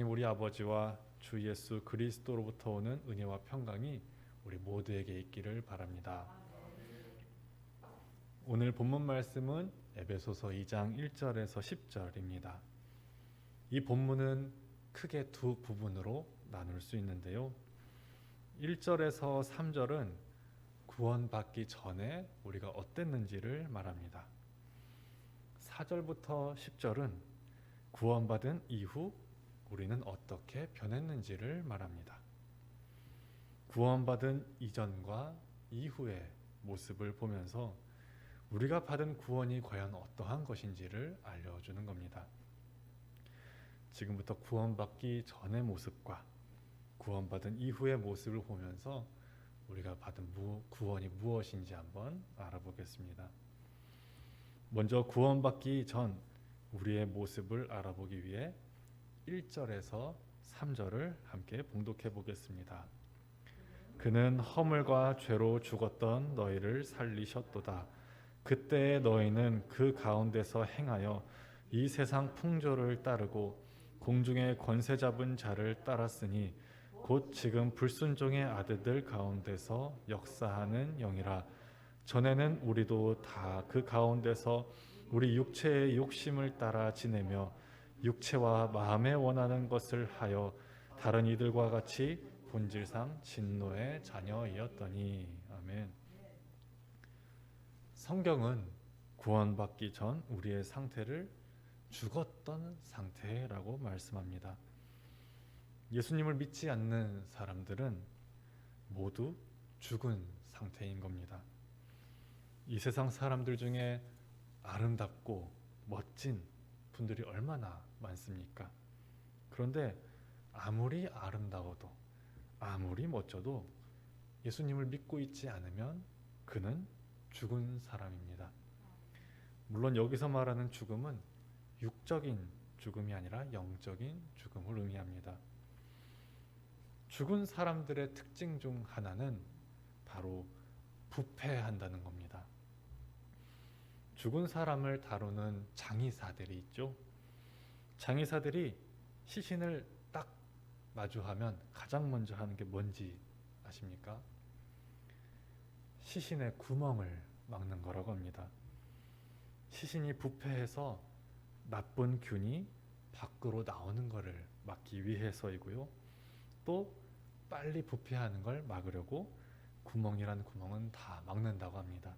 하나님 우리 아버지와 주 예수 그리스도로부터 오는 은혜와 평강이 우리 모두에게 있기를 바랍니다. 오늘 본문 말씀은 에베소서 2장 1절에서 10절입니다. 이 본문은 크게 두 부분으로 나눌 수 있는데요. 1절에서 3절은 구원받기 전에 우리가 어땠는지를 말합니다. 4절부터 10절은 구원받은 이후 우리는 어떻게 변했는지를 말합니다. 구원받은 이전과 이후의 모습을 보면서 우리가 받은 구원이 과연 어떠한 것인지를 알려주는 겁니다. 지금부터 구원받기 전의 모습과 구원받은 이후의 모습을 보면서 우리가 받은 구원이 무엇인지 한번 알아보겠습니다. 먼저 구원받기 전 우리의 모습을 알아보기 위해 1절에서 3절을 함께 봉독해 보겠습니다. 그는 허물과 죄로 죽었던 너희를 살리셨도다. 그때 너희는 그 가운데서 행하여 이 세상 풍조를 따르고 공중의 권세 잡은 자를 따랐으니 곧 지금 불순종의 아들들 가운데서 역사하는 영이라. 전에는 우리도 다 그 가운데서 우리 육체의 욕심을 따라 지내며 육체와 마음에 원하는 것을 하여 다른 이들과 같이 본질상 진노의 자녀이었더니. 아멘. 성경은 구원받기 전 우리의 상태를 죽었던 상태라고 말씀합니다. 예수님을 믿지 않는 사람들은 모두 죽은 상태인 겁니다. 이 세상 사람들 중에 아름답고 멋진 분들이 얼마나 많습니까? 그런데 아무리 아름다워도 아무리 멋져도 예수님을 믿고 있지 않으면 그는 죽은 사람입니다. 물론 여기서 말하는 죽음은 육적인 죽음이 아니라 영적인 죽음을 의미합니다. 죽은 사람들의 특징 중 하나는 바로 부패한다는 겁니다. 죽은 사람을 다루는 장의사들이 있죠. 장의사들이 시신을 딱 마주하면 가장 먼저 하는 게 뭔지 아십니까? 시신의 구멍을 막는 거라고 합니다. 시신이 부패해서 나쁜 균이 밖으로 나오는 것을 막기 위해서이고요. 또 빨리 부패하는 걸 막으려고 구멍이라는 구멍은 다 막는다고 합니다.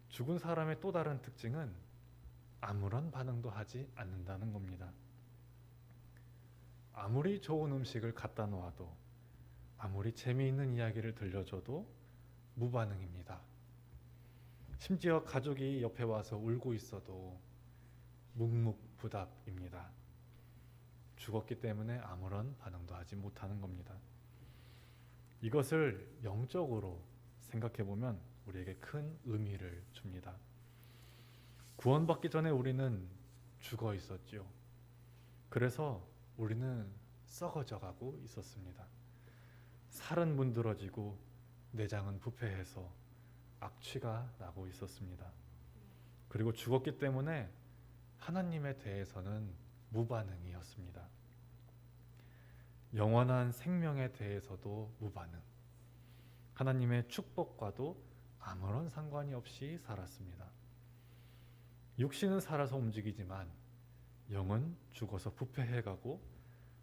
죽은 사람의 또 다른 특징은 아무런 반응도 하지 않는다는 겁니다. 아무리 좋은 음식을 갖다 놓아도 아무리 재미있는 이야기를 들려줘도 무반응입니다. 심지어 가족이 옆에 와서 울고 있어도 묵묵부답입니다. 죽었기 때문에 아무런 반응도 하지 못하는 겁니다. 이것을 영적으로 생각해 보면 우리에게 큰 의미를 줍니다. 구원받기 전에 우리는 죽어 있었죠. 그래서 우리는 썩어져 가고 있었습니다. 살은 문드러지고 내장은 부패해서 악취가 나고 있었습니다. 그리고 죽었기 때문에 하나님에 대해서는 무반응이었습니다. 영원한 생명에 대해서도 무반응. 하나님의 축복과도 아무런 상관이 없이 살았습니다. 육신은 살아서 움직이지만 영은 죽어서 부패해가고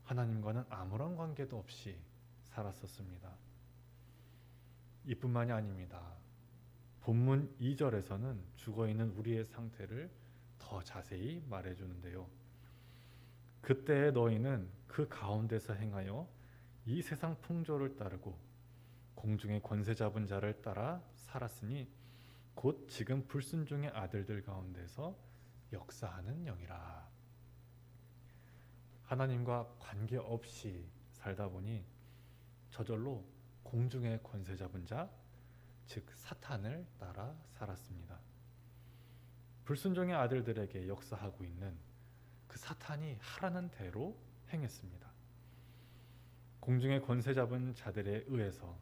하나님과는 아무런 관계도 없이 살았었습니다. 이뿐만이 아닙니다. 본문 2절에서는 죽어있는 우리의 상태를 더 자세히 말해주는데요. 그때 너희는 그 가운데서 행하여 이 세상 풍조를 따르고 공중의 권세 잡은 자를 따라 살았으니 곧 지금 불순종의 아들들 가운데서 역사하는 영이라. 하나님과 관계없이 살다 보니 저절로 공중의 권세 잡은 자, 즉 사탄을 따라 살았습니다. 불순종의 아들들에게 역사하고 있는 그 사탄이 하라는 대로 행했습니다. 공중의 권세 잡은 자들에 의해서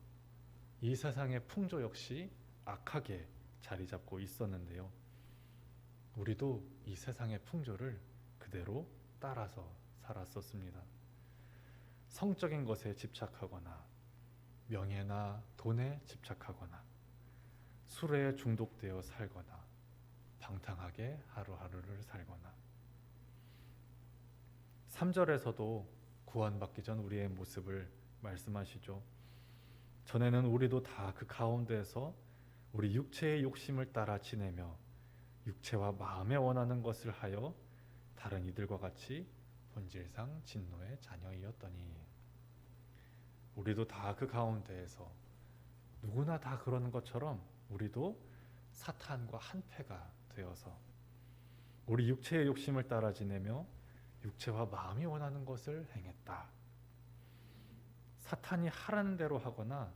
이 세상의 풍조 역시 악하게 자리 잡고 있었는데요. 우리도 이 세상의 풍조를 그대로 따라서 살았었습니다. 성적인 것에 집착하거나 명예나 돈에 집착하거나 술에 중독되어 살거나 방탕하게 하루하루를 살거나 3절에서도 구원받기 전 우리의 모습을 말씀하시죠. 전에는 우리도 다 그 가운데에서 우리 육체의 욕심을 따라 지내며 육체와 마음에 원하는 것을 하여 다른 이들과 같이 본질상 진노의 자녀이었더니 우리도 다 그 가운데에서 누구나 다 그러는 것처럼 우리도 사탄과 한패가 되어서 우리 육체의 욕심을 따라 지내며 육체와 마음이 원하는 것을 행했다. 사탄이 하라는 대로 하거나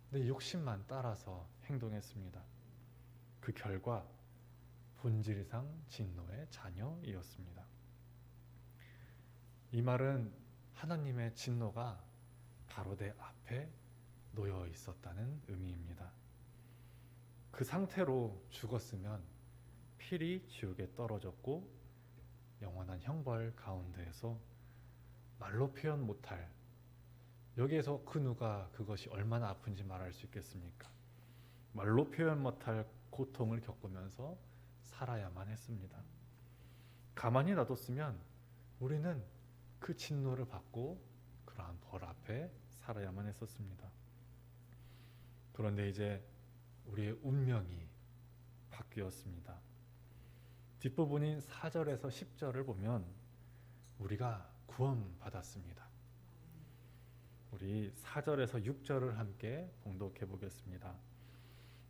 내 욕심만 따라서 행동했습니다. 그 결과 본질상 진노의 자녀이었습니다. 이 말은 하나님의 진노가 바로 내 앞에 놓여 있었다는 의미입니다. 그 상태로 죽었으면 필히 지옥에 떨어졌고 영원한 형벌 가운데에서 말로 표현 못할, 여기에서 그 누가 그것이 얼마나 아픈지 말할 수 있겠습니까? 말로 표현 못할 고통을 겪으면서 살아야만 했습니다. 가만히 놔뒀으면 우리는 그 진노를 받고 그러한 벌 앞에 살아야만 했었습니다. 그런데 이제 우리의 운명이 바뀌었습니다. 뒷부분인 4절에서 10절을 보면 우리가 구원받았습니다. 우리 4절에서 6절을 함께 봉독해 보겠습니다.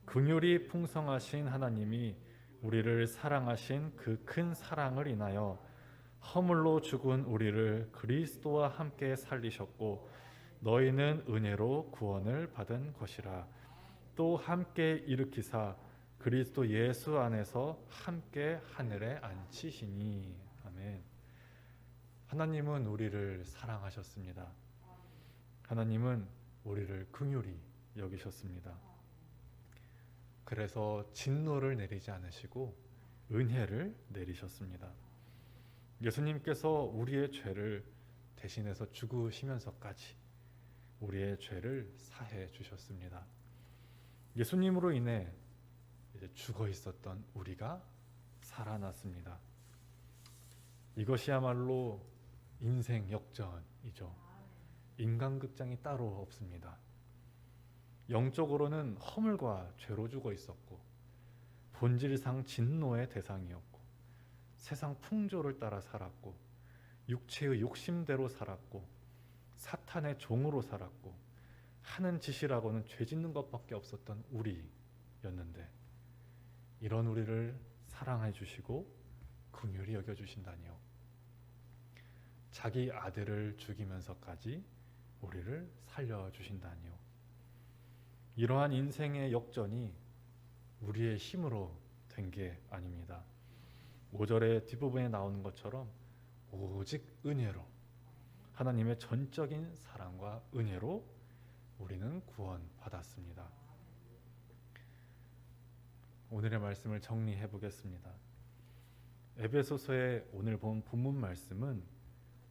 긍휼이 풍성하신 하나님이 우리를 사랑하신 그 큰 사랑을 인하여 허물로 죽은 우리를 그리스도와 함께 살리셨고 너희는 은혜로 구원을 받은 것이라. 또 함께 일으키사 그리스도 예수 안에서 함께 하늘에 앉히시니. 아멘. 하나님은 우리를 사랑하셨습니다. 하나님은 우리를 긍휼히 여기셨습니다. 그래서 진노를 내리지 않으시고 은혜를 내리셨습니다. 예수님께서 우리의 죄를 대신해서 죽으시면서까지 우리의 죄를 사해 주셨습니다. 예수님으로 인해 이제 죽어 있었던 우리가 살아났습니다. 이것이야말로 인생 역전이죠. 인간극장이 따로 없습니다. 영적으로는 허물과 죄로 죽어 있었고 본질상 진노의 대상이었고 세상 풍조를 따라 살았고 육체의 욕심대로 살았고 사탄의 종으로 살았고 하는 짓이라고는 죄 짓는 것밖에 없었던 우리였는데 이런 우리를 사랑해 주시고 긍휼히 여겨 주신다니요. 자기 아들을 죽이면서까지 우리를 살려주신다니요. 이러한 인생의 역전이 우리의 힘으로 된 게 아닙니다. 5절의 뒷부분에 나오는 것처럼 오직 은혜로, 하나님의 전적인 사랑과 은혜로 우리는 구원받았습니다. 오늘의 말씀을 정리해 보겠습니다. 에베소서의 오늘 본 본문 말씀은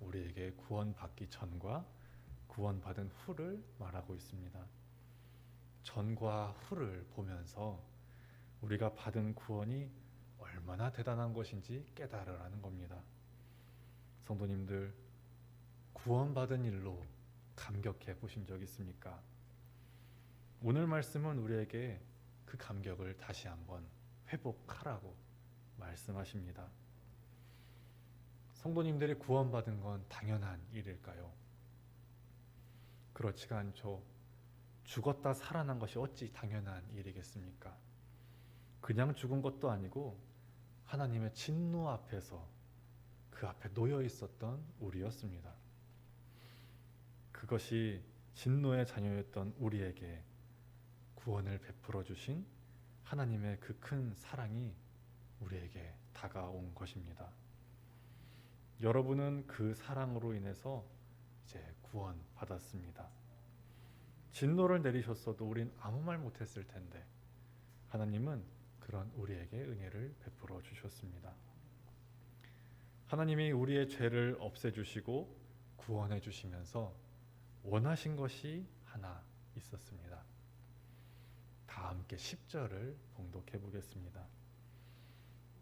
우리에게 구원받기 전과 구원받은 후를 말하고 있습니다. 전과 후를 보면서 우리가 받은 구원이 얼마나 대단한 것인지 깨달으라는 겁니다. 성도님들, 구원받은 일로 감격해 보신 적 있습니까? 오늘 말씀은 우리에게 그 감격을 다시 한번 회복하라고 말씀하십니다. 성도님들이 구원받은 건 당연한 일일까요? 그렇지가 않죠. 죽었다 살아난 것이 어찌 당연한 일이겠습니까? 그냥 죽은 것도 아니고 하나님의 진노 앞에서 그 앞에 놓여 있었던 우리였습니다. 그것이 진노의 자녀였던 우리에게 구원을 베풀어 주신 하나님의 그 큰 사랑이 우리에게 다가온 것입니다. 여러분은 그 사랑으로 인해서 이제 구원받았습니다. 진노를 내리셨어도 우린 아무 말 못했을 텐데 하나님은 그런 우리에게 은혜를 베풀어 주셨습니다. 하나님이 우리의 죄를 없애주시고 구원해 주시면서 원하신 것이 하나 있었습니다. 다 함께 10절을 봉독해 보겠습니다.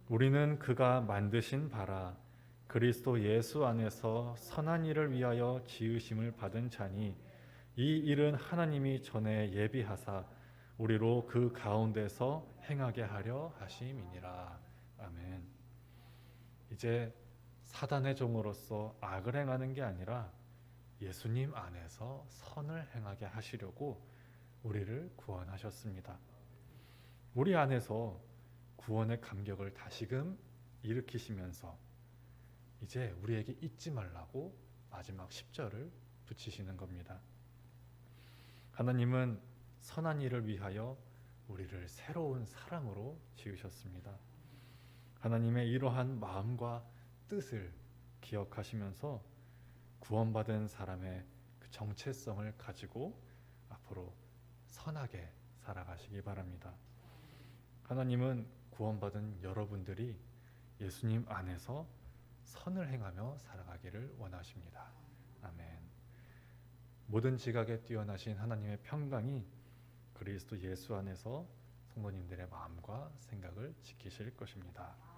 우리는 그가 만드신 바라 그리스도 예수 안에서 선한 일을 위하여 지으심을 받은 자니 이 일은 하나님이 전에 예비하사 우리로 그 가운데서 행하게 하려 하심이니라. 아멘. 이제 사단의 종으로서 악을 행하는 게 아니라 예수님 안에서 선을 행하게 하시려고 우리를 구원하셨습니다. 우리 안에서 구원의 감격을 다시금 일으키시면서 이제 우리에게 잊지 말라고 마지막 10절을 붙이시는 겁니다. 하나님은 선한 일을 위하여 우리를 새로운 사람으로 지으셨습니다. 하나님의 이러한 마음과 뜻을 기억하시면서 구원받은 사람의 그 정체성을 가지고 앞으로 선하게 살아가시기 바랍니다. 하나님은 구원받은 여러분들이 예수님 안에서 선을 행하며 살아가기를 원하십니다. 아멘. 모든 지각에 뛰어나신 하나님의 평강이 그리스도 예수 안에서 성도님들의 마음과 생각을 지키실 것입니다.